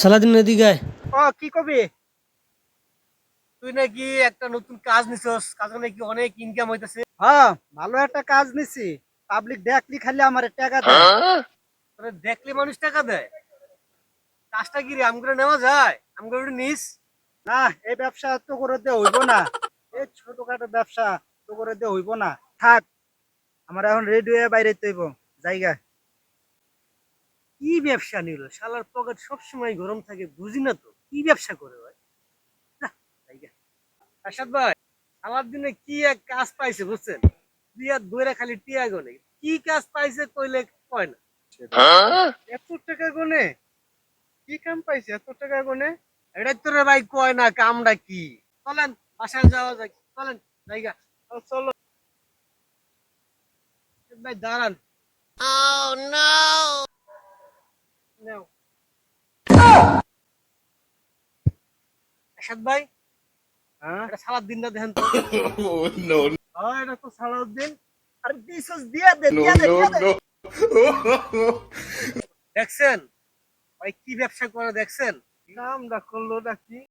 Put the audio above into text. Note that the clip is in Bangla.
সালাদিন এদিকে আয়। কি কবি? তুই নাকি একটা নতুন কাজ নিছস, কাজে নাকি অনেক ইনকাম হইতাছে। হ্যাঁ, ভালো একটা কাজ নিছি। পাবলিক দেখলি খালি আমার টাকা দেয়। তোরে দেখলে মানুষ টাকা দেয়? কাজটা কি রে, আমগুলো নেওয়া যায়? আমগুলো একটু নিস। না, এই ব্যবসা তো করে দিয়ে হইব না। এই ছোটখাটো ব্যবসা তো করে দিয়ে হইব না। থাক, আমার এখন রেডি হয়ে বাইরে হইব জায়গা। কি ব্যবসা নিল? শালার পকেট সবসময় গরম থাকে, বুঝি না তো কি ব্যবসা করে ভাই। আসাদ ভাই, আমার দিনে কি এক কাজ পাইছে বুঝছেন? দিয়া দইরা খালি টিয়া গনে, কি কাজ পাইছে কইলে কয় না। এত টাকা গুনে কি কাম পাইছে? এত টাকা গুনে এটা তোরে ভাই কয় না কামটা কি। চলেন বাসায় যাওয়া যাক, চলেন জায়গা। চলো। ভাই দাঁড়ান। নাও। আসাদ ভাই, হ্যাঁ, এটা সালাদ দিন না দেখেন তো। এটা তো সালাউদ্দিন। আর দিছস দিয়া দে, দিয়া দে, দিয়া দে। দেখছেন ভাই কি ব্যবসা করে দেখছেন? কামটা করলো নাকি?